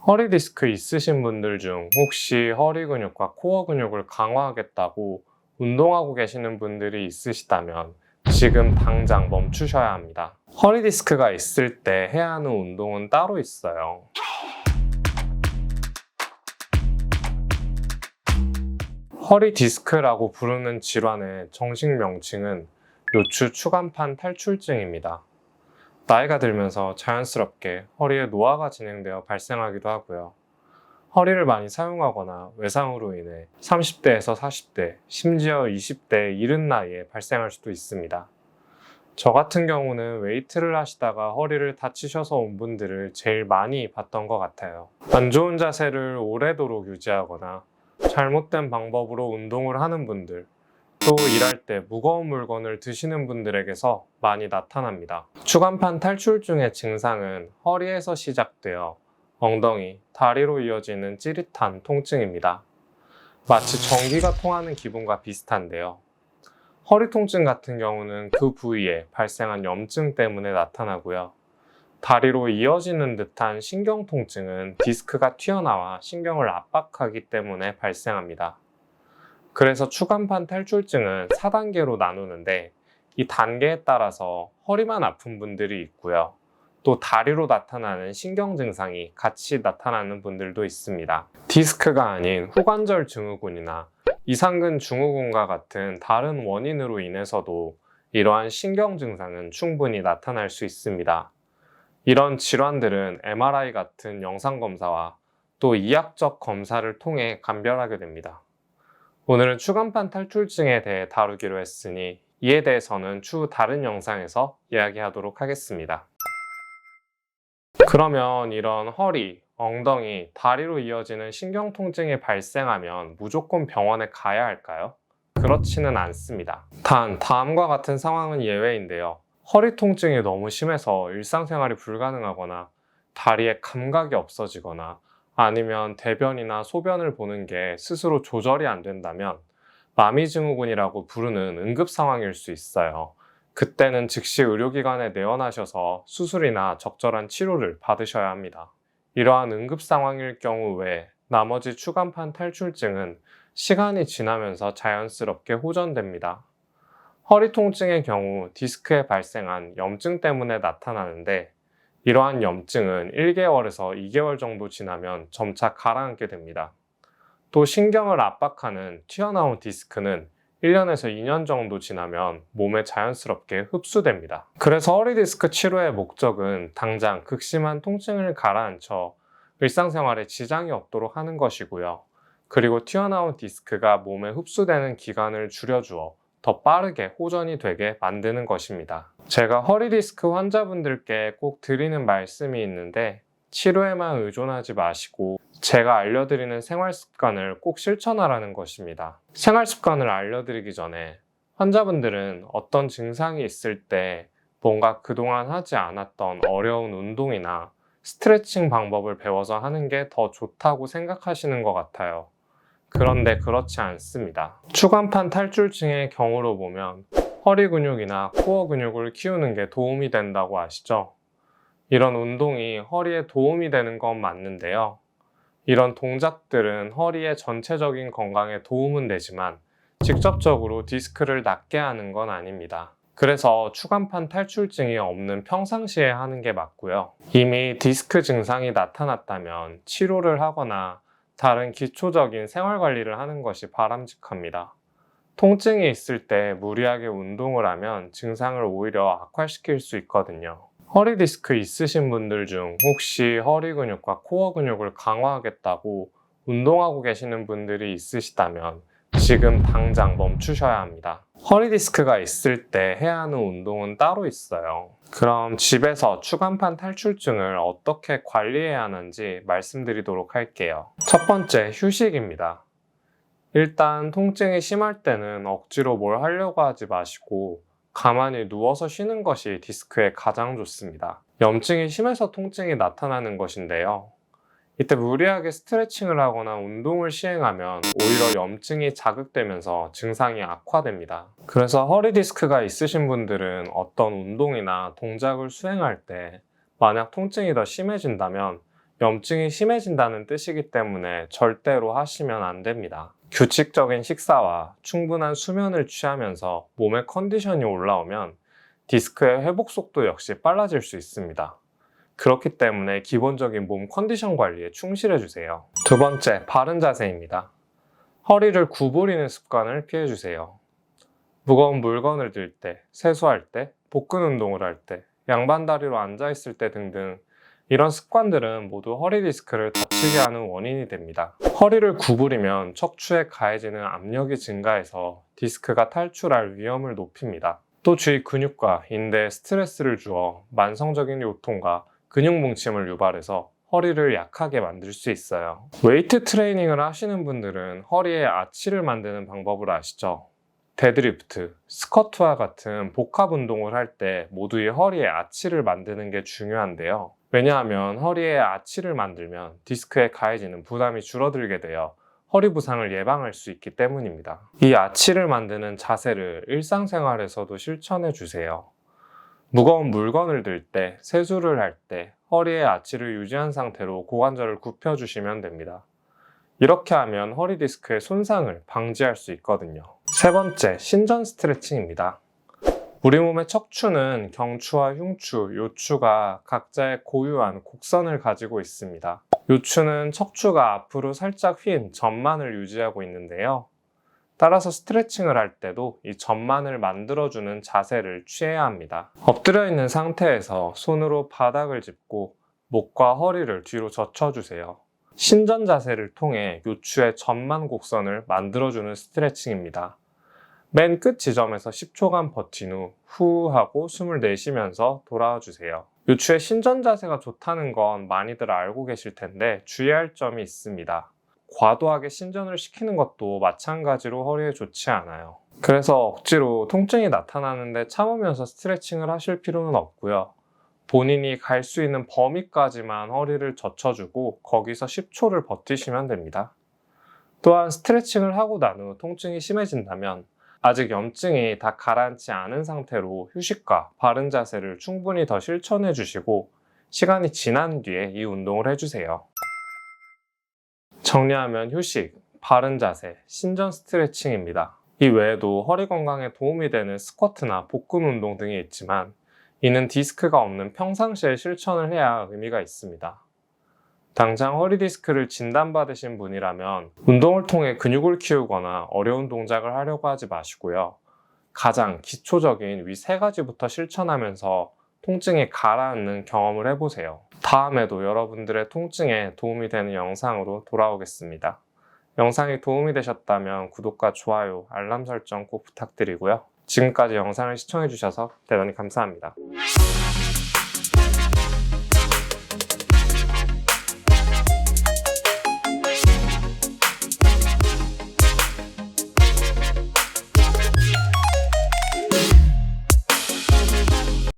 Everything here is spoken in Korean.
허리 디스크 있으신 분들 중 혹시 허리 근육과 코어 근육을 강화하겠다고 운동하고 계시는 분들이 있으시다면 지금 당장 멈추셔야 합니다. 허리 디스크가 있을 때 해야 하는 운동은 따로 있어요. 허리 디스크라고 부르는 질환의 정식 명칭은 요추 추간판 탈출증입니다. 나이가 들면서 자연스럽게 허리에 노화가 진행되어 발생하기도 하고요. 허리를 많이 사용하거나 외상으로 인해 30대에서 40대, 심지어 20대 이른 나이에 발생할 수도 있습니다. 저 같은 경우는 웨이트를 하시다가 허리를 다치셔서 온 분들을 제일 많이 봤던 것 같아요. 안 좋은 자세를 오래도록 유지하거나 잘못된 방법으로 운동을 하는 분들, 또 일할 때 무거운 물건을 드시는 분들에게서 많이 나타납니다. 추간판 탈출증의 증상은 허리에서 시작되어 엉덩이, 다리로 이어지는 찌릿한 통증입니다. 마치 전기가 통하는 기분과 비슷한데요. 허리 통증 같은 경우는 그 부위에 발생한 염증 때문에 나타나고요. 다리로 이어지는 듯한 신경 통증은 디스크가 튀어나와 신경을 압박하기 때문에 발생합니다. 그래서 추간판 탈출증은 4단계로 나누는데 이 단계에 따라서 허리만 아픈 분들이 있고요. 또 다리로 나타나는 신경 증상이 같이 나타나는 분들도 있습니다. 디스크가 아닌 후관절 증후군이나 이상근 증후군과 같은 다른 원인으로 인해서도 이러한 신경 증상은 충분히 나타날 수 있습니다. 이런 질환들은 MRI 같은 영상검사와 또 이학적 검사를 통해 감별하게 됩니다. 오늘은 추간판 탈출증에 대해 다루기로 했으니 이에 대해서는 추후 다른 영상에서 이야기하도록 하겠습니다. 그러면 이런 허리, 엉덩이, 다리로 이어지는 신경 통증이 발생하면 무조건 병원에 가야 할까요? 그렇지는 않습니다. 단, 다음과 같은 상황은 예외인데요. 허리 통증이 너무 심해서 일상생활이 불가능하거나 다리에 감각이 없어지거나 아니면 대변이나 소변을 보는 게 스스로 조절이 안 된다면 마미증후군이라고 부르는 응급 상황일 수 있어요. 그때는 즉시 의료기관에 내원하셔서 수술이나 적절한 치료를 받으셔야 합니다. 이러한 응급 상황일 경우 외에 나머지 추간판 탈출증은 시간이 지나면서 자연스럽게 호전됩니다. 허리 통증의 경우 디스크에 발생한 염증 때문에 나타나는데 이러한 염증은 1개월에서 2개월 정도 지나면 점차 가라앉게 됩니다. 또 신경을 압박하는 튀어나온 디스크는 1년에서 2년 정도 지나면 몸에 자연스럽게 흡수됩니다. 그래서 허리 디스크 치료의 목적은 당장 극심한 통증을 가라앉혀 일상생활에 지장이 없도록 하는 것이고요. 그리고 튀어나온 디스크가 몸에 흡수되는 기간을 줄여주어 더 빠르게 호전이 되게 만드는 것입니다. 제가 허리 디스크 환자분들께 꼭 드리는 말씀이 있는데 치료에만 의존하지 마시고 제가 알려드리는 생활 습관을 꼭 실천하라는 것입니다. 생활 습관을 알려드리기 전에 환자분들은 어떤 증상이 있을 때 뭔가 그동안 하지 않았던 어려운 운동이나 스트레칭 방법을 배워서 하는 게 더 좋다고 생각하시는 것 같아요. 그런데 그렇지 않습니다. 추간판 탈출증의 경우로 보면 허리 근육이나 코어 근육을 키우는 게 도움이 된다고 아시죠? 이런 운동이 허리에 도움이 되는 건 맞는데요. 이런 동작들은 허리의 전체적인 건강에 도움은 되지만 직접적으로 디스크를 낫게 하는 건 아닙니다. 그래서 추간판 탈출증이 없는 평상시에 하는 게 맞고요. 이미 디스크 증상이 나타났다면 치료를 하거나 다른 기초적인 생활 관리를 하는 것이 바람직합니다. 통증이 있을 때 무리하게 운동을 하면 증상을 오히려 악화시킬 수 있거든요. 허리 디스크 있으신 분들 중 혹시 허리 근육과 코어 근육을 강화하겠다고 운동하고 계시는 분들이 있으시다면 지금 당장 멈추셔야 합니다. 허리 디스크가 있을 때 해야 하는 운동은 따로 있어요. 그럼 집에서 추간판 탈출증을 어떻게 관리해야 하는지 말씀드리도록 할게요. 첫 번째, 휴식입니다. 일단 통증이 심할 때는 억지로 뭘 하려고 하지 마시고 가만히 누워서 쉬는 것이 디스크에 가장 좋습니다. 염증이 심해서 통증이 나타나는 것인데요. 이때 무리하게 스트레칭을 하거나 운동을 시행하면 오히려 염증이 자극되면서 증상이 악화됩니다. 그래서 허리 디스크가 있으신 분들은 어떤 운동이나 동작을 수행할 때 만약 통증이 더 심해진다면 염증이 심해진다는 뜻이기 때문에 절대로 하시면 안 됩니다. 규칙적인 식사와 충분한 수면을 취하면서 몸의 컨디션이 올라오면 디스크의 회복 속도 역시 빨라질 수 있습니다. 그렇기 때문에 기본적인 몸 컨디션 관리에 충실해 주세요. 두 번째, 바른 자세입니다. 허리를 구부리는 습관을 피해 주세요. 무거운 물건을 들 때, 세수할 때, 복근 운동을 할 때, 양반 다리로 앉아 있을 때 등등 이런 습관들은 모두 허리 디스크를 다치게 하는 원인이 됩니다. 허리를 구부리면 척추에 가해지는 압력이 증가해서 디스크가 탈출할 위험을 높입니다. 또 주위 근육과 인대에 스트레스를 주어 만성적인 요통과 근육 뭉침을 유발해서 허리를 약하게 만들 수 있어요. 웨이트 트레이닝을 하시는 분들은 허리에 아치를 만드는 방법을 아시죠? 데드리프트, 스쿼트와 같은 복합 운동을 할 때 모두 이 허리에 아치를 만드는 게 중요한데요. 왜냐하면 허리에 아치를 만들면 디스크에 가해지는 부담이 줄어들게 되어 허리 부상을 예방할 수 있기 때문입니다. 이 아치를 만드는 자세를 일상생활에서도 실천해 주세요. 무거운 물건을 들 때, 세수를 할 때 허리의 아치를 유지한 상태로 고관절을 굽혀 주시면 됩니다. 이렇게 하면 허리 디스크의 손상을 방지할 수 있거든요. 세 번째, 신전 스트레칭입니다. 우리 몸의 척추는 경추와 흉추, 요추가 각자의 고유한 곡선을 가지고 있습니다. 요추는 척추가 앞으로 살짝 휜 전만을 유지하고 있는데요. 따라서 스트레칭을 할 때도 이 전만을 만들어주는 자세를 취해야 합니다. 엎드려 있는 상태에서 손으로 바닥을 짚고 목과 허리를 뒤로 젖혀주세요. 신전 자세를 통해 요추의 전만 곡선을 만들어주는 스트레칭입니다. 맨 끝 지점에서 10초간 버틴 후 후 하고 숨을 내쉬면서 돌아와 주세요. 요추의 신전 자세가 좋다는 건 많이들 알고 계실 텐데 주의할 점이 있습니다. 과도하게 신전을 시키는 것도 마찬가지로 허리에 좋지 않아요. 그래서 억지로 통증이 나타나는데 참으면서 스트레칭을 하실 필요는 없고요. 본인이 갈 수 있는 범위까지만 허리를 젖혀주고 거기서 10초를 버티시면 됩니다. 또한 스트레칭을 하고 난 후 통증이 심해진다면 아직 염증이 다 가라앉지 않은 상태로 휴식과 바른 자세를 충분히 더 실천해 주시고 시간이 지난 뒤에 이 운동을 해주세요. 정리하면 휴식, 바른 자세, 신전 스트레칭입니다. 이 외에도 허리 건강에 도움이 되는 스쿼트나 복근 운동 등이 있지만 이는 디스크가 없는 평상시에 실천을 해야 의미가 있습니다. 당장 허리 디스크를 진단받으신 분이라면 운동을 통해 근육을 키우거나 어려운 동작을 하려고 하지 마시고요. 가장 기초적인 위 3가지부터 실천하면서 통증이 가라앉는 경험을 해보세요. 다음에도 여러분들의 통증에 도움이 되는 영상으로 돌아오겠습니다. 영상이 도움이 되셨다면 구독과 좋아요, 알람 설정 꼭 부탁드리고요. 지금까지 영상을 시청해주셔서 대단히 감사합니다.